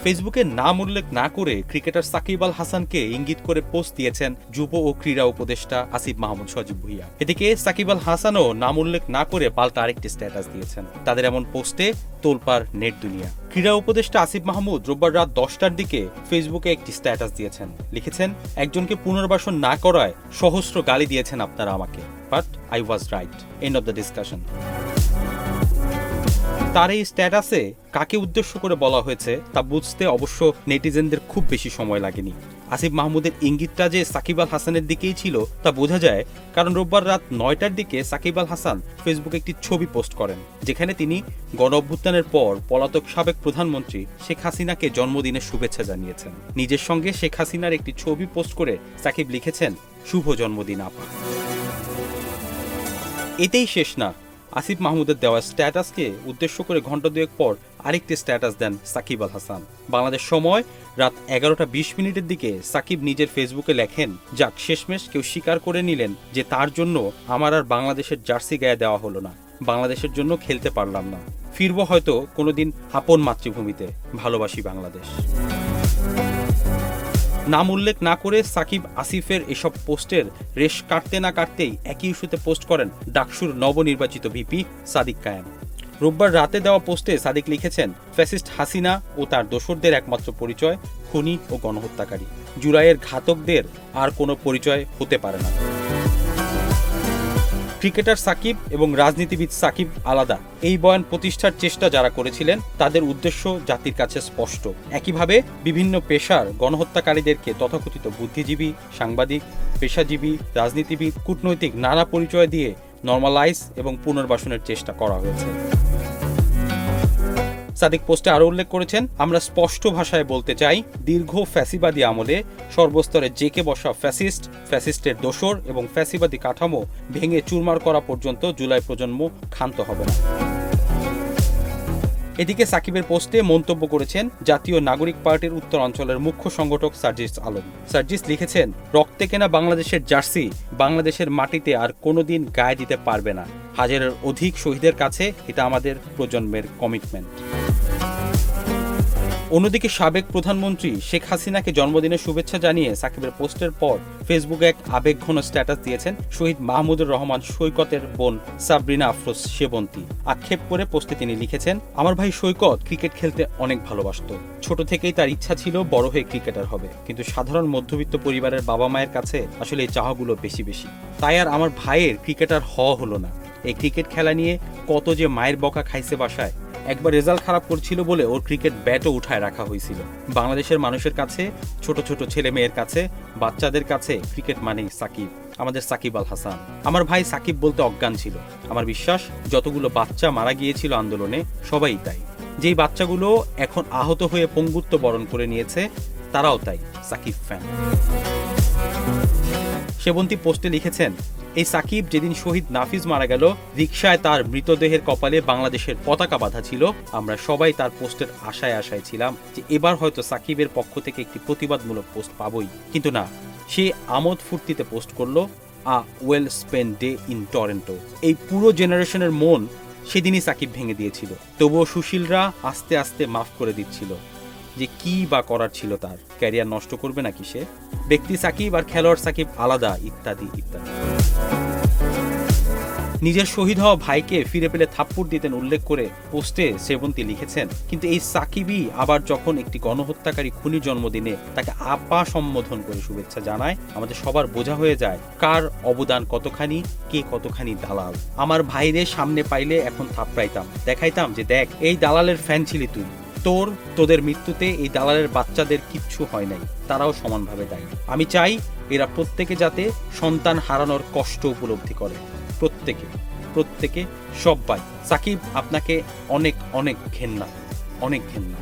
ফেসবুকে নাম উল্লেখ না করে ক্রিকেটার সাকিব আল হাসানকে ইঙ্গিত করে পোস্ট দিয়েছেন যুব ও ক্রীড়া উপদেষ্টা আসিফ মাহমুদ সজীব ভুঁইয়া। এদিকে সাকিব আল হাসানও নাম উল্লেখ না করে পাল্টা আরেকটি স্ট্যাটাস দিয়েছেন। তাদের এমন পোস্টে তোলপাড় নেট দুনিয়া। ক্রীড়া উপদেষ্টা আসিফ মাহমুদ রোববার রাত 10টার দিকে ফেসবুকে একটি স্ট্যাটাস দিয়েছেন। লিখেছেন, একজনকে পুনর্বাসন না করায় সহস্র গালি দিয়েছেন আপনারা আমাকে, but I was right, end of the discussion. তার এই স্ট্যাটাসে কাকে উদ্দেশ্য করে বলা হয়েছে তা বুঝতে অবশ্য নেটিজেনদের খুব বেশি সময় লাগেনি। আসিফ মাহমুদের ইঙ্গিতটা যে সাকিব আল হাসানের দিকেই ছিল তা বোঝা যায়, কারণ রোববার রাত 9টার দিকে সাকিব আল হাসান ফেসবুকে একটি ছবি পোস্ট করেন, যেখানে তিনি গণ অভ্যুত্থানের পর পলাতক সাবেক প্রধানমন্ত্রী শেখ হাসিনাকে জন্মদিনের শুভেচ্ছা জানিয়েছেন। নিজের সঙ্গে শেখ হাসিনার একটি ছবি পোস্ট করে সাকিব লিখেছেন, শুভ জন্মদিন আপা। এতেই শেষ না, আসিফ মাহমুদের দেওয়া স্ট্যাটাসকে উদ্দেশ্য করে ঘণ্টা দুয়েক পর আরেকটি স্ট্যাটাস দেন সাকিব আল হাসান। বাংলাদেশ সময় রাত 11টা 20 দিকে সাকিব নিজের ফেসবুকে লেখেন, যাক শেষমেশ কেউ স্বীকার করে নিলেন যে তার জন্য আমার আর বাংলাদেশের জার্সি গায়ে দেওয়া হলো না, বাংলাদেশের জন্য খেলতে পারলাম না, ফিরবো হয়তো কোনোদিন আপন মাতৃভূমিতে, ভালোবাসি বাংলাদেশ। নাম উল্লেখ না করে সাকিব আসিফের এসব পোস্টের রেশ কাটতে না কাটতেই একই ইস্যুতে পোস্ট করেন ডাকসুর নবনির্বাচিত ভিপি সাদিক কায়েম। রোববার রাতে দেওয়া পোস্টে সাদিক লিখেছেন, ফ্যাসিস্ট হাসিনা ও তার দোসরদের একমাত্র পরিচয় খুনি ও গণহত্যাকারী। জুলাইয়ের ঘাতকদের আর কোনো পরিচয় হতে পারে না। ক্রিকেটার সাকিব এবং রাজনীতিবিদ সাকিব আলাদা, এই বয়ান প্রতিষ্ঠার চেষ্টা যারা করেছিলেন তাদের উদ্দেশ্য জাতির কাছে স্পষ্ট। একইভাবে বিভিন্ন পেশার গণহত্যাকারীদেরকে তথাকথিত বুদ্ধিজীবী, সাংবাদিক, পেশাজীবী, রাজনীতিবিদ, কূটনৈতিক নানা পরিচয় দিয়ে নর্মালাইজ এবং পুনর্বাসনের চেষ্টা করা হয়েছে। সাদিক পোস্টে আরও উল্লেখ করেছেন, আমরা স্পষ্ট ভাষায় বলতে চাই, দীর্ঘ ফ্যাসিবাদী আমলে সর্বস্তরে জেকে বসা ফ্যাসিস্ট, ফ্যাসিস্টের দোসর এবং ফ্যাসিবাদী কাঠামো ভেঙে চুরমার করা পর্যন্ত জুলাই প্রজন্ম ক্ষান্ত হবে না। এদিকে সাকিবের পোস্টে মন্তব্য করেছেন জাতীয় নাগরিক পার্টির উত্তরাঞ্চলের মুখ্য সংগঠক সার্জিস আলম। সার্জিস লিখেছেন, রক্তে কেনা বাংলাদেশের জার্সি বাংলাদেশের মাটিতে আর কোনোদিন গায়ে দিতে পারবে না। হাজারের অধিক শহীদের কাছে এটা আমাদের প্রজন্মের কমিটমেন্ট। অন্যদিকে সাবেক প্রধানমন্ত্রী শেখ হাসিনাকে জন্মদিনের শুভেচ্ছা জানিয়ে সাকিবের পোস্টের পর ফেসবুকে এক আবেগঘন স্ট্যাটাস দিয়েছেন শহীদ মাহমুদুর রহমান সৈকতের বোন সাবরিনা আফরোজ সেবন্তী। আক্ষেপ করে পোস্টে তিনি লিখেছেন, আমার ভাই সৈকত ক্রিকেট খেলতে অনেক ভালোবাসত। ছোট থেকেই তার ইচ্ছা ছিল বড় হয়ে ক্রিকেটার হবে, কিন্তু সাধারণ মধ্যবিত্ত পরিবারের বাবা মায়ের কাছে আসলে এই চাহগুলো বেশি বেশি, তাই আর আমার ভাইয়ের ক্রিকেটার হওয়া হলো না। এই ক্রিকেট খেলা নিয়ে কত যে মায়ের বকা খাইছে বাসায়। একবার রেজাল্ট খারাপ করছিল বলে ওর ক্রিকেট ব্যাটও উঠায় রাখা হয়েছিল। বাংলাদেশের মানুষের কাছে, ছোট ছোট ছেলে মেয়ের কাছে, বাচ্চাদের কাছে ক্রিকেট মানেই সাকিব, আমাদের সাকিব আল হাসান। আমার ভাই সাকিব বলতে অজ্ঞান ছিল। আমার বিশ্বাস যতগুলো বাচ্চা মারা গিয়েছিল আন্দোলনে সবাই তাই। যেই বাচ্চাগুলো এখন আহত হয়ে পঙ্গুত্ব বরণ করে নিয়েছে তারাও তাই সাকিব ফ্যান। সেবন্তী পোস্টে লিখেছেন, এই সাকিব যেদিন শহীদ নাফিজ মারা গেল, রিকশায় তার মৃতদেহের কপালে বাংলাদেশের পতাকা বাঁধা ছিল। আমরা সবাই তার পোস্টের আশায় ছিলাম যে এবার হয়তো সাকিবের পক্ষ থেকে একটি প্রতিবাদমূলক পোস্ট পাবই, কিন্তু না, সে আমোদ ফুর্তিতে পোস্ট করলো, a well spend day in Toronto. এই পুরো জেনারেশনের মন সেদিনই সাকিব ভেঙে দিয়েছিল। তবুও সুশীলরা আস্তে আস্তে মাফ করে দিচ্ছিল। যে কি বা করার ছিল তার, ক্যারিয়ার নষ্ট করবে নাকি সে? ব্যক্তি সাকিব আর খেলোয়াড় সাকিব আলাদা, ইত্যাদি ইত্যাদি। নিজের শহীদ হওয়া ভাইকে ফিরে পেলে থাপ্পড় দিতেন উল্লেখ করে পোস্টে সেবন্তী লিখেছেন, কিন্তু এই সাকিবই আবার যখন একটি গণহত্যাকারী খুনির জন্মদিনে তাকে আপা সম্বোধন করে শুভেচ্ছা জানায়, আমাদের সবার বোঝা হয়ে যায় কার অবদান কতখানি, কে কতখানি দালাল। আমার ভাইরে সামনে পাইলে এখন থাপড়াইতাম, দেখাইতাম যে দেখ এই দালালের ফ্যান ছিলি তুই, তোদের মৃত্যুতে এই দালালের বাচ্চাদের কিচ্ছু হয় নাই, তারাও সমানভাবে দায়ী। আমি চাই এরা প্রত্যেকে যাতে সন্তান হারানোর কষ্ট উপলব্ধি করে, প্রত্যেকে সবাই। সাকিব আপনাকে অনেক অনেক ঘেন্না, অনেক ঘেন্না।